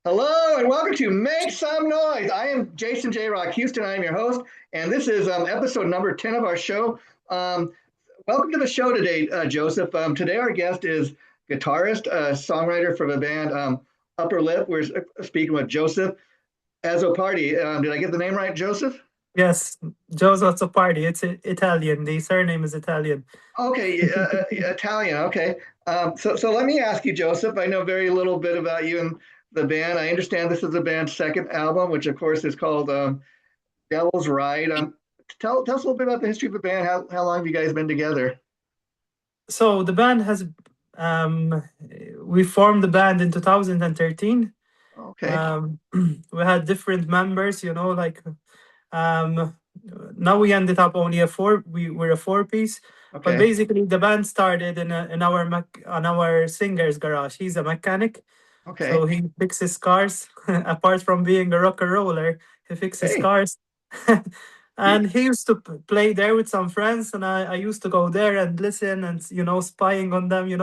Hello and welcome to Make Some Noise. I am Jason J. Rock Houston. I am your host, and this is episode number 10 of our show. Um, Welcome to the show today, Joseph. Today our guest is guitarist, songwriter for the band Upper Lip. We're speaking with Joseph Azzopardi. Did I get the name right, Joseph? Yes, Joe's Azzopardi. It's Italian. The surname is Italian. Okay, Italian. Okay. So let me ask you, Joseph. I know very little bit about you and the band. I understand this is the band's second album, which of course is called Devil's Ride. Tell us a little bit about the history of the band. How long have you guys been together? So the band has um we formed the band in 2013. Okay. Um we had different members, like um now we ended up only a four we were a four piece. But Okay. basically the band started in our on our singer's garage. He's a mechanic, Okay. so he fixes cars. Apart from being a rock and roller, he fixes Hey. cars. You, And he used to play there with some friends, and I used to go there and listen and spying on them, you,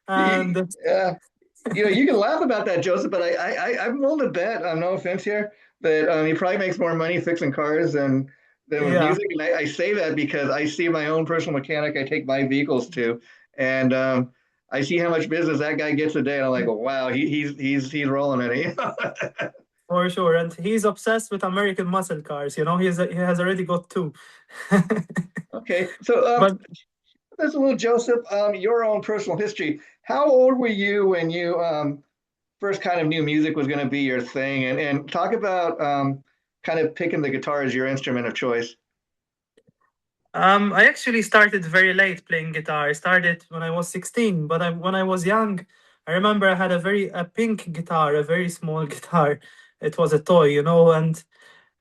and uh, you can laugh about that, Joseph, but I'm willing to bet. No offense here, that he probably makes more money fixing cars than with yeah, music. And I say that because I see my own personal mechanic. I take my vehicles to, and I see how much business that guy gets a day. And I'm like, wow, he's rolling it. for sure. And he's obsessed with American muscle cars. He has already got two. Okay, so But there's a little Joseph, your own personal history. How old were you when you first kind of knew music was going to be your thing? And talk about kind of picking the guitar as your instrument of choice. I actually started very late playing guitar. I started when I was 16, but when I was young, I remember I had a pink guitar, a very small guitar. It was a toy, and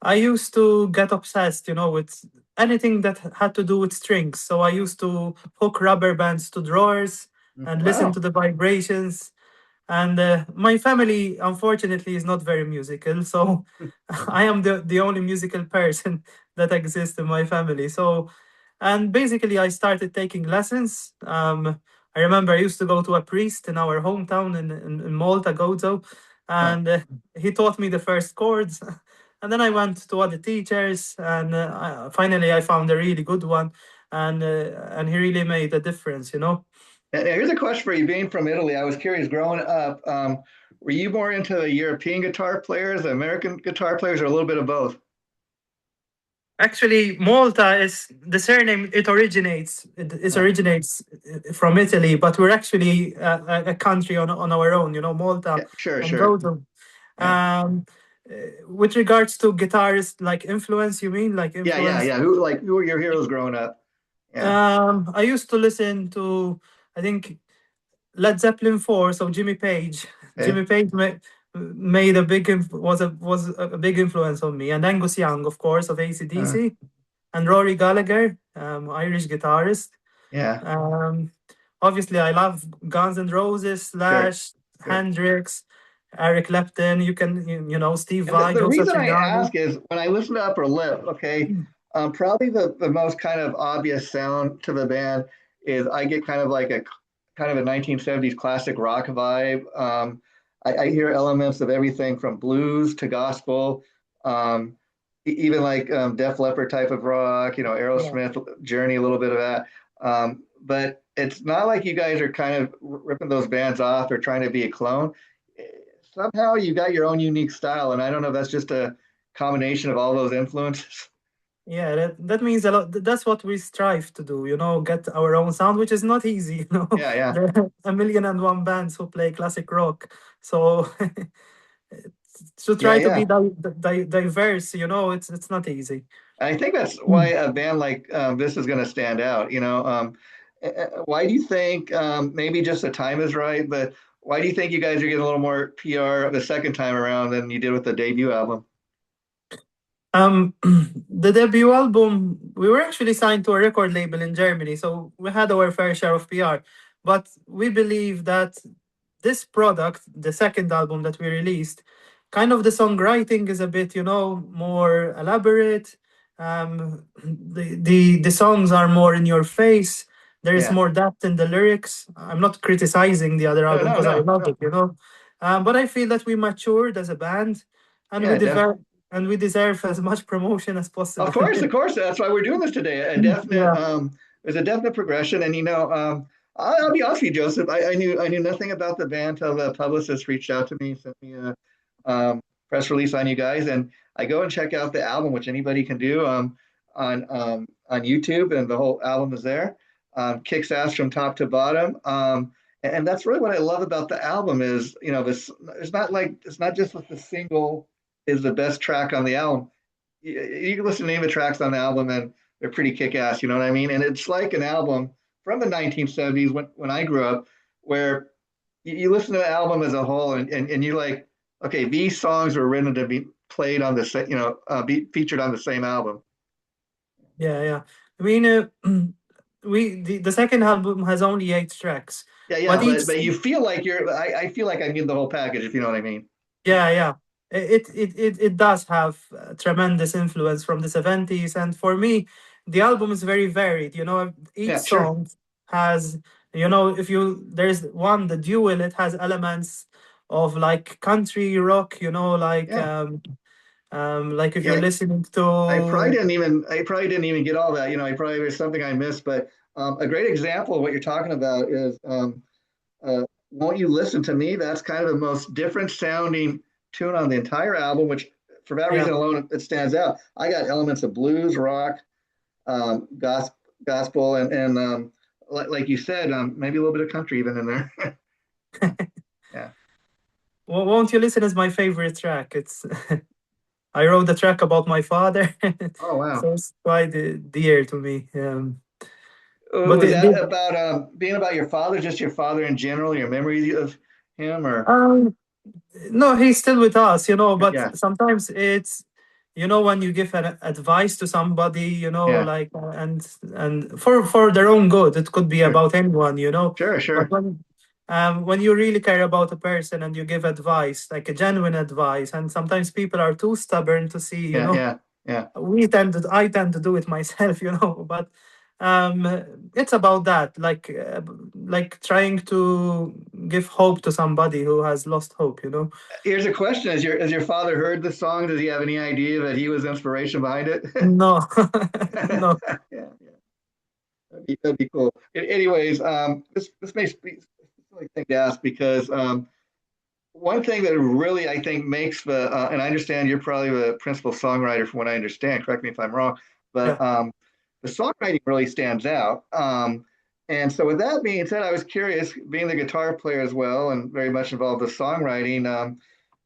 I used to get obsessed, with anything that had to do with strings. So I used to hook rubber bands to drawers and listen Wow. to the vibrations. And my family, unfortunately, is not very musical. So I am the only musical person that exists in my family. So, and basically, I started taking lessons. I remember I used to go to a priest in our hometown in Malta, Gozo, Huh. and he taught me the first chords. And then I went to other teachers, and finally I found a really good one, and he really made a difference. And here's a question for you. Being from Italy, I was curious. Growing up, were you more into the European guitar players, the American guitar players, or a little bit of both? Actually, Malta is the surname. It Huh. originates from Italy, but we're actually a country on our own. Malta Yeah, sure, and sure. Belgium. Yeah, Um, with regards to guitarists, like influence, you mean like influence? yeah. Who were your heroes growing up? Yeah. I used to listen to, I think, Led Zeppelin 4, so Jimmy Page. Okay. Jimmy Page made a was a big influence on me, and Angus Young, of course, of Uh, AC/DC, and Rory Gallagher, Irish guitarist. yeah. Um, Obviously, I love Guns N' Roses, Sure. Slash, Sure. Hendrix, Eric Clapton. Steve And Vai, the Joe reason I Satriani. ask is when I listen to Upper Lip, okay, probably the most kind of obvious sound to the band is I get kind of like a kind of a 1970s classic rock vibe. I hear elements of everything from blues to gospel, even like Def Leppard type of rock, Yeah. Aerosmith, Journey, a little bit of that. But it's not like you guys are kind of ripping those bands off or trying to be a clone. Somehow you got your own unique style, and I don't know if that's just a combination of all those influences. Yeah, that means a lot. That's what we strive to do, get our own sound, which is not easy, Yeah, yeah, There are a million and one bands who play classic rock. So to yeah, try to yeah. be diverse, it's not easy. I think that's why Mm. a band like this is going to stand out. Why do you think maybe just the time is right, but why do you think you guys are getting a little more PR the second time around than you did with the debut album? The debut album, we were actually signed to a record label in Germany, so we had our fair share of PR. But we believe that this product, the second album that we released, kind of the songwriting is a bit, more elaborate. The songs are more in your face. There is Yeah. more depth in the lyrics. I'm not criticizing the other No, album no, because I no, love no. it. But I feel that we matured as a band, and we Yeah, deserve as much promotion as possible. of course. That's why we're doing this today. Yeah, There's a definite progression, and I'll be honest with you, Joseph. I knew nothing about the band until the publicist reached out to me, sent me a press release on you guys, and I go and check out the album, which anybody can do on YouTube, and the whole album is there. Kicks ass from top to bottom. And that's really what I love about the album is, this. It's not just that the single is the best track on the album. You can listen to any of the tracks on the album and they're pretty kick ass, you know what I mean? And it's like an album from the 1970s when I grew up, where you listen to the album as a whole and you're like, okay, these songs were written to be played on the be featured on the same album. yeah, yeah. I mean, the second album has only 8 tracks, Yeah, but yeah, each but you feel like I feel like I need the whole package, if you know what I mean. yeah, yeah. It does have tremendous influence from the 70s, and for me, the album is very varied. Each Yeah, sure. song has, if you there's one, the duel, it has elements of like country rock. Yeah, Like if you're yeah. listening to I probably didn't even get all that. I probably there's something I missed, but a great example of what you're talking about is "Won't You Listen to Me?" That's kind of the most different sounding tune on the entire album, which for that yeah. reason alone it stands out. I got elements of blues, rock, gospel, and like you said, maybe a little bit of country even in there. Yeah. Well, Won't You Listen is my favorite track. It's I wrote the track about my father, Oh wow. so it's quite dear to me. But Was that about being about your father, just your father in general, your memory of him, or um, no, he's still with us, but yeah, sometimes it's, when you give an advice to somebody, yeah, like, and for their own good, it could be sure, about anyone, sure, but sure, when you really care about a person and you give advice, like a genuine advice, and sometimes people are too stubborn to see, yeah, yeah, yeah. I tend to do it myself, but um it's about that, like trying to give hope to somebody who has lost hope. Here's a question: Has your father heard the song? Does he have any idea that he was inspiration behind it? No. Yeah, No. yeah, that'd be cool. Anyways, this makes me really think to ask because one thing that really I think makes and I understand you're probably the principal songwriter from what I understand. Correct me if I'm wrong, but Yeah. the songwriting really stands out. And so, with that being said, I was curious, being the guitar player as well, and very much involved with songwriting.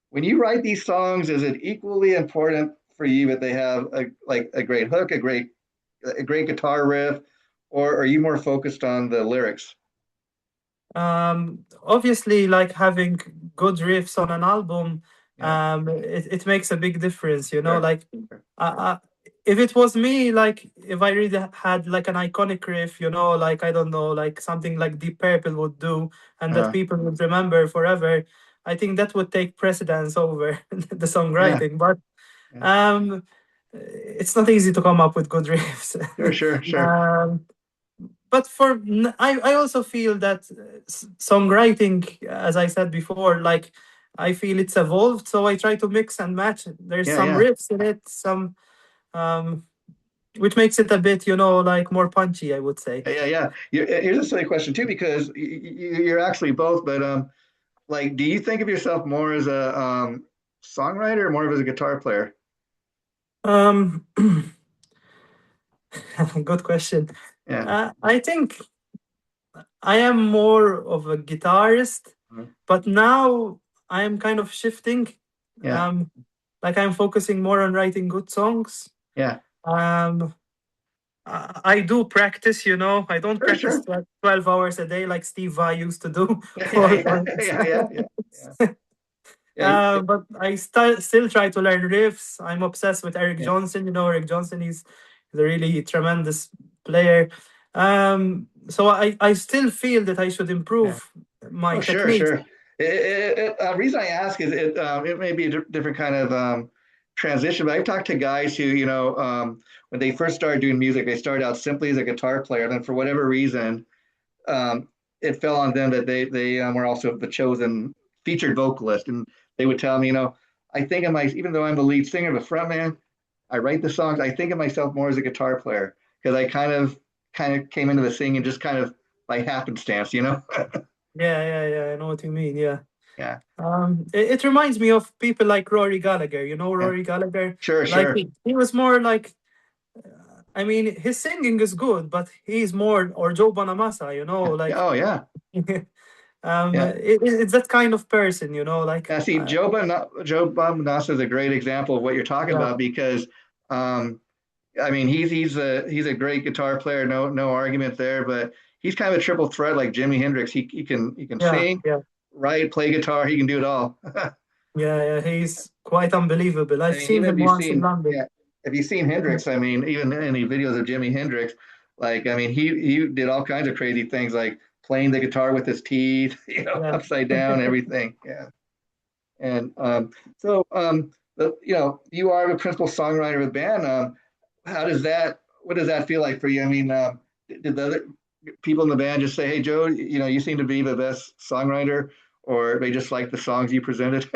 When you write these songs, is it equally important for you that they have a great hook, a great guitar riff, or are you more focused on the lyrics? Obviously, like having good riffs on an album, Yeah, it makes a big difference, sure, like, sure. I, if it was me, like if I really had like an iconic riff, like, I don't know, like something like Deep Purple would do, and that Uh, people would remember forever, I think that would take precedence over the yeah, songwriting. But yeah, um it's not easy to come up with good riffs. sure, sure, sure. um but I also feel that songwriting, as I said before, like, I feel it's evolved, so I try to mix and match. There's Yeah, some yeah, riffs in it, some um which makes it a bit, like, more punchy, I would say. yeah, yeah. Here's a silly question too, because you're actually both. But like, do you think of yourself more as a songwriter or more of as a guitar player? um Good question. Yeah, I think I am more of a guitarist, mhm, but now I am kind of shifting. yeah, um like, I'm focusing more on writing good songs. yeah. um I do practice, I don't Sure, practice sure. 12 hours a day like Steve Vai used to do. Yeah, or, yeah, or yeah, yeah, yeah, yeah. Yeah, but I still try to learn riffs. I'm obsessed with Eric yeah, Johnson. Eric Johnson, he's a really tremendous player. So I still feel that I should yeah. improve my Oh, sure, technique. sure. Reason I ask is it may be a different kind of transition, but I've talked to guys who, when they first started doing music, they started out simply as a guitar player. Then, for whatever reason, um, it fell on them that they were also the chosen featured vocalist, and they would tell me, I think of my even though I'm the lead singer, the frontman, I write the songs. I think of myself more as a guitar player because I kind of came into the singing just kind of by happenstance. Yeah. I know what you mean. Yeah. Yeah, It reminds me of people like Rory Gallagher. You know yeah, Rory Gallagher? sure, Like sure. he was more like, I mean, his singing is good, but he's more, or Joe Bonamassa, Yeah, yeah, like, oh yeah, yeah. it's that kind of person, like, Yeah, see, Joe Bonamassa is a great example of what you're talking yeah, about because, um, I mean, he's a great guitar player, no argument there. But he's kind of a triple threat like Jimi Hendrix. He can yeah, sing, yeah, write, play guitar. He can do it all. yeah. He's quite unbelievable. I I've mean, seen even if him you've once in seen London. yeah, if you've seen Hendrix, I mean, even any videos of Jimi Hendrix, like I mean, he did all kinds of crazy things like playing the guitar with his teeth, Yeah. upside down, everything. Yeah. And you are the principal songwriter of the band. What does that feel like for you? I mean, did the other people in the band just say, "Hey, Joe, you seem to be the best songwriter," or they just like the songs you presented?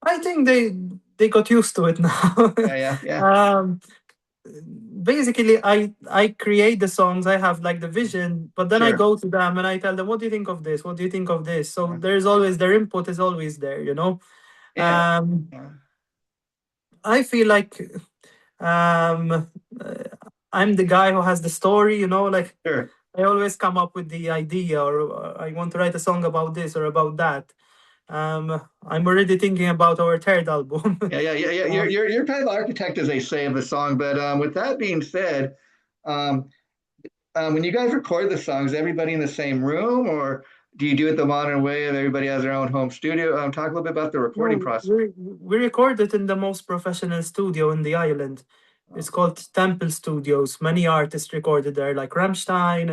I think they got used to it now. Yeah, yeah, yeah, um, Basically, I create the songs. I have like the vision, but then I sure. go to them and I tell them, what do you think of this? What do you think of this? So Uh, there's always their input is always there. yeah, um yeah, I feel like, um uh, I'm the guy who has the story. Like, sure. I always come up with the idea, or I want to write a song about this or about that. I'm already thinking about our third album. Yeah, yeah, yeah, yeah. You're um, you're you're kind of the architect, as they say, of the song. But with that being said, um, when you guys record the songs, everybody in the same room, or do you do it the modern way of everybody has their own home studio? Talk a little bit about the recording No, process. we recorded in the most professional studio in the island. Oh, It's called Temple Studios. Many artists recorded there, like Rammstein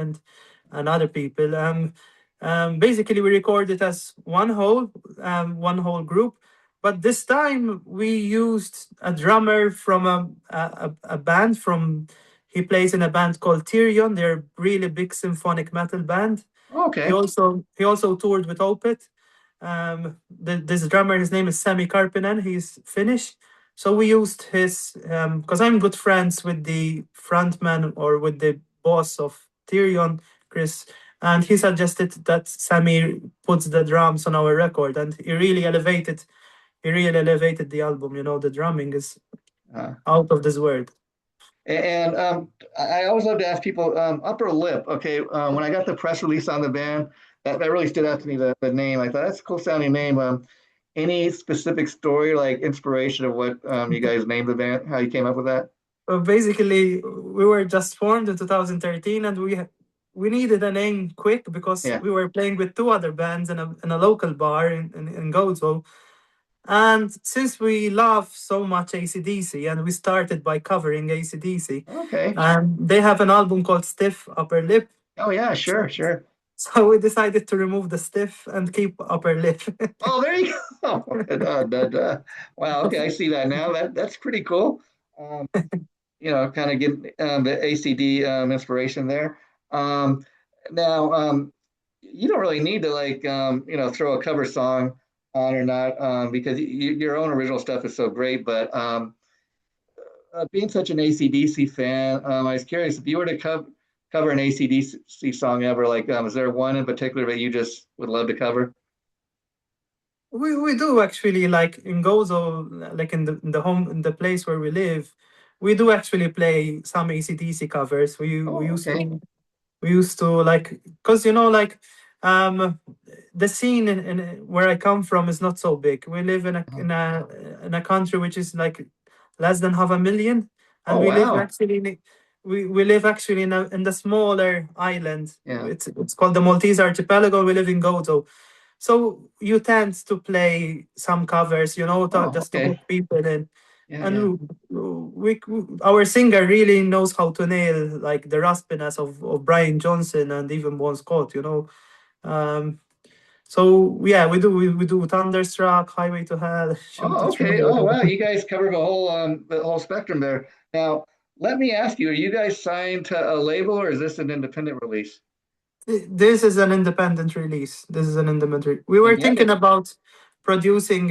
and other people. Basically, we recorded as one whole group. But this time we used a drummer from a band from. He plays in a band called Tyrion. They're a really big symphonic metal band. He okay. also he also toured with Opeth. This drummer, his name is Sami Karpinen. He's Finnish. So we used his, because I'm good friends with the frontman, or with the boss of Tyrion, Chris, and he suggested that Sami puts the drums on our record, and he really elevated the album. The drumming is Uh, out of this world. and I always love to ask people upper lip. Okay, when I got the press release on the band, that really stood out to me. The name, I thought that's a cool sounding name. Any specific story, like inspiration of what you guys named the band? How you came up with that? Basically, we were just formed in 2013, and we needed a name quick because Yeah. we were playing with two other bands in a local bar in Gozo. And since we love so much AC/DC, and we started by covering AC/DC, Okay. and they have an album called Stiff Upper Lip. Oh yeah, sure, sure. So we decided to remove the stiff and keep upper lip. Oh, there you go. Wow. Okay, I see that now. That's pretty cool. Um, kind of get the ACD inspiration there. Um, now, you don't really need to like throw a cover song on or not because your own original stuff is so great. But being such an ACDC fan, I was curious if you were to cover an ACDC song ever, like, is there one in particular that you just would love to cover? We do actually, like in Gozo, like in the place where we live, we do actually play some AC/DC covers. We we Oh, used okay. to we used to like, because like, um the scene in where I come from is not so big. We live in a country which is like less than half a million, and Oh, we live wow. actually we live actually in the smaller island. Yeah. It's called the Maltese archipelago. We live in Gozo, so you tend to play some covers, Oh, just to okay. hook people in. Yeah, yeah. And our singer really knows how to nail like the raspiness of Brian Johnson and even Bon Scott. Um, so yeah, we do Thunderstruck, Highway to Hell, Shoot Oh, the okay. Trigger. Oh, wow. You guys cover the whole spectrum there. Now, let me ask you: are you guys signed to a label, or is this an independent release? This is an independent release. This is an We were thinking Independent. about producing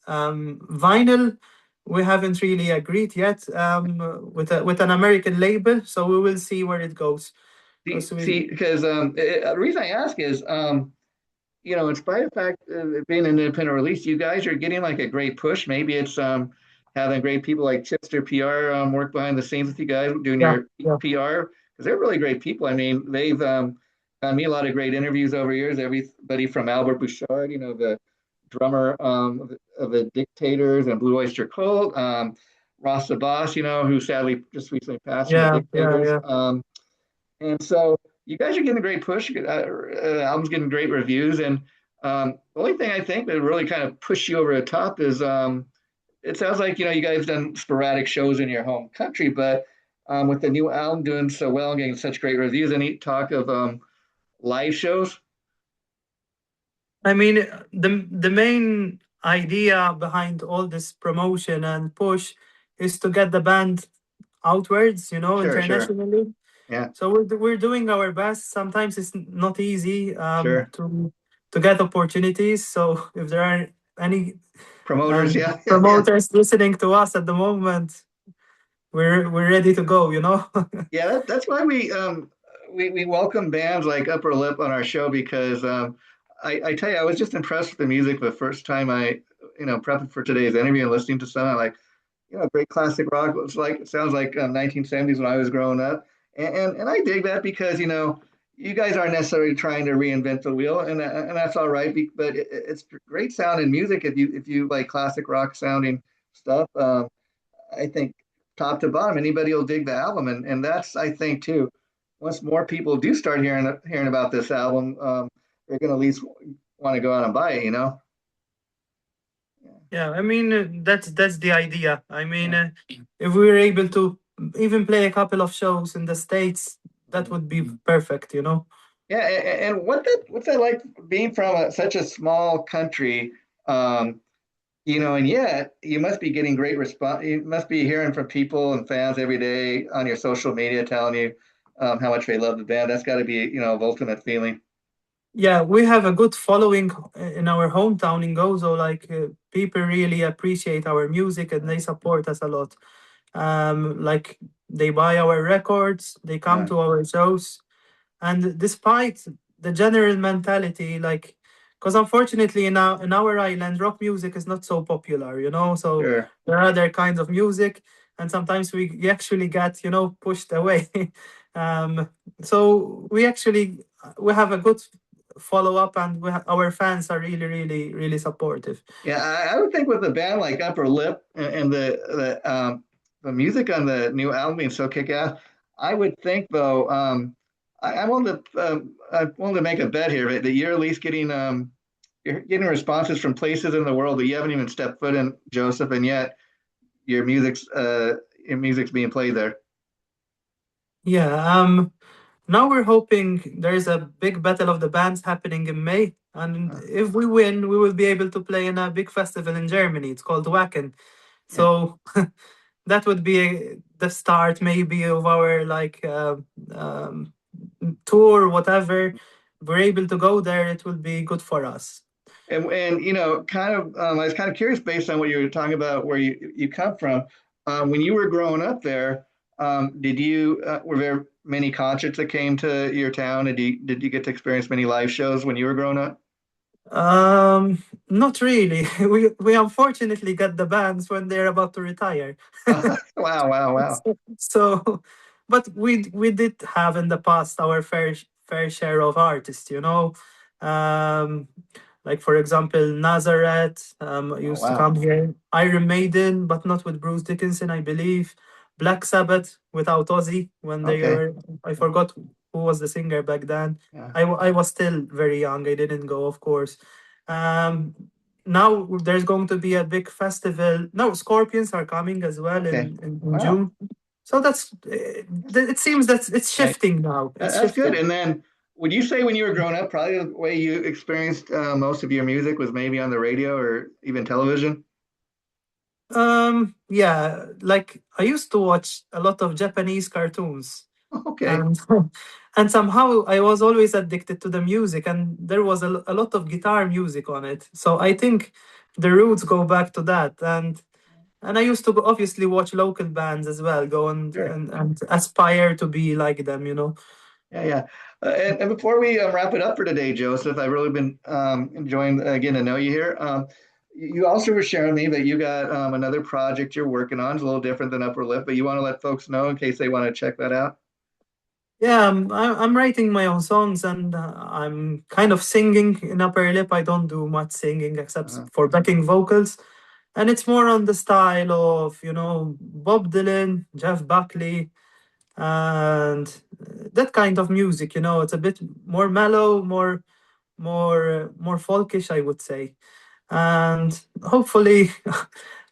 vinyl. We haven't really agreed yet with an American label, so we will see where it goes. Because we, Because the reason I ask is, in spite of the fact of it being an independent release, you guys are getting like a great push. Maybe it's having great people like Chipster PR work behind the scenes with you guys doing yeah, your yeah, PR because they're really great people. I mean, they've done me a lot of great interviews over years. Everybody from Albert Bouchard, the drummer of the Dictators and Blue Oyster Cult, Ross the Boss, who sadly just recently passed from the yeah, yeah, Dictators. yeah. And so you guys are getting a great push. Album's getting great reviews. And the only thing I think that really kind of push you over the top is it sounds like, you guys done sporadic shows in your home country, but with the new album doing so well and getting such great reviews, any talk of live shows? I mean, the main idea behind all this promotion and push is to get the band outwards, Sure, sure. internationally. Yeah, So we're doing our best. Sometimes it's not easy sure. to get opportunities. So if there are any Promoters, yeah, yeah, yeah. promoters listening to us at the moment, we're ready to go. Yeah, that's why we welcome bands like Upper Lip on our show because I tell you I was just impressed with the music the first time I prepping for today's interview and listening to some I'm like great classic rock. It sounds like 1970s when I was growing up, and I dig that because you guys aren't necessarily trying to reinvent the wheel, and that's all right. But it's great sounding music if you like classic rock sounding stuff. I think top to bottom, anybody will dig the album, and that's I think too. Once more people do start hearing about this album, they're going to at least want to go out and buy it. Yeah, I mean, that's the idea. I mean, Yeah. if we were able to even play a couple of shows in the States, that would be perfect. Yeah, and what's that like being from such a small country? And yet you must be getting great response. You must be hearing from people and fans every day on your social media telling you how much they love the band. That's got to be the ultimate feeling. Yeah, we have a good following in our hometown in Gozo. Like people really appreciate our music and they support us a lot. Like they buy our records, they come Yeah, to our shows, and despite the general mentality, like, because unfortunately in our island, rock music is not so popular, So sure. there are other kinds of music, and sometimes we actually get pushed away. um, so we have a good follow up, and our fans are really, really, really supportive. Yeah, I would think with a band like Upper Lip and the music on the new album being so kick ass, I would think though I'm willing to make a bet here that you're at least getting you're getting responses from places in the world that you haven't even stepped foot in, Joseph, and yet your music's uh your music's being played there. Yeah. Now we're hoping there's a big battle of the bands happening in May, and Uh, if we win, we will be able to play in a big festival in Germany. It's called Wacken. yeah. So that would be the start, maybe, of our like tour, whatever. If we're able to go there, it will be good for us. And kind of I was kind of curious based on what you were talking about where you come from. When you were growing up there, did you were there many concerts that came to your town? And did you get to experience many live shows when you were growing up? Not really. We unfortunately get the bands when they're about to retire. Wow, wow, wow. So, but we did have in the past our fair share of artists, um like for example Nazareth Oh, used to wow. come here, Iron Maiden, but not with Bruce Dickinson, I believe, Black Sabbath without Ozzy when they Okay. were, I forgot who was the singer back then. Yeah. I was still very young, I didn't go, of course. um Now there's going to be a big festival. No, Scorpions are coming as well Okay. in Wow. June. So it seems that it's Yeah, shifting now. It's that's good. shifting. And then would you say when you were growing up, probably the way you experienced most of your music was maybe on the radio or even television? Yeah, like I used to watch a lot of Japanese cartoons. Okay. and and somehow I was always addicted to the music, and there was a lot of guitar music on it. So I think the roots go back to that, and I used to obviously watch local bands as well, go Sure. and aspire to be like them, you know. Yeah, yeah. And before we wrap it up for today, Joseph, I've really been enjoying getting to know you here. You also were sharing me that you got another project you're working on. It's a little different than Upper Lip, but you want to let folks know in case they want to check that out. Yeah, I'm writing my own songs, and I'm kind of singing in Upper Lip. I don't do much singing except Uh-huh. for backing vocals, and it's more on the style of, you know, Bob Dylan, Jeff Buckley, and that kind of music. You know, it's a bit more mellow, more folkish, I would say. And hopefully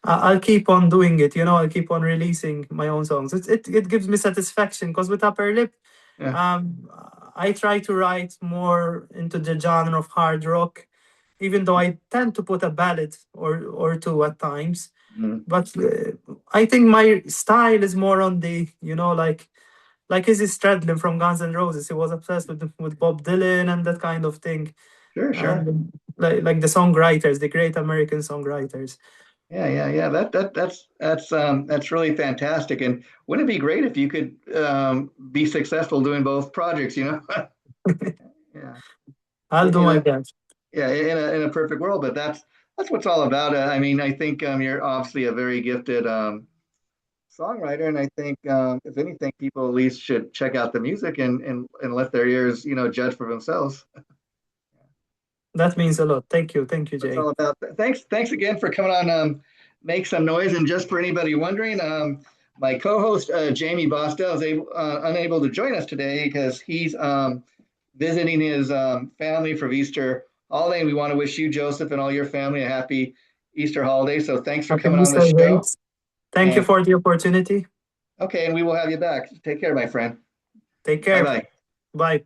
I'll keep on doing it. You know, I'll keep on releasing my own songs. It gives me satisfaction because with Upper Lip, Yeah. um, I try to write more into the genre of hard rock, even though I tend to put a ballad or two at times. Mhm. But I think my style is more on the, you know, like Izzy Stradlin from Guns N' Roses. He was obsessed with Bob Dylan and that kind of thing, Sure, sure. and like the songwriters, the great American songwriters. Yeah, yeah, yeah. That's really fantastic. And wouldn't it be great if you could be successful doing both projects, you know? Yeah. I'll do In my a best. yeah, in a perfect world, but that's what's all about. I mean, I think you're obviously a very gifted songwriter, and I think if anything, people at least should check out the music and let their ears, judge for themselves. That means a lot. Thank you, What's Jay. all about. Thanks again for coming on. Make some noise, and just for anybody wondering, my co-host Jammie Bosstel is unable to join us today because he's visiting his family for Easter holiday. And we want to wish you, Joseph, and all your family a happy Easter holiday. So thanks for Happy coming on the Easter, Jay. show. Thank you And for the opportunity. okay, and we will have you back. Take care, my friend. Take Bye care. bye. Bye.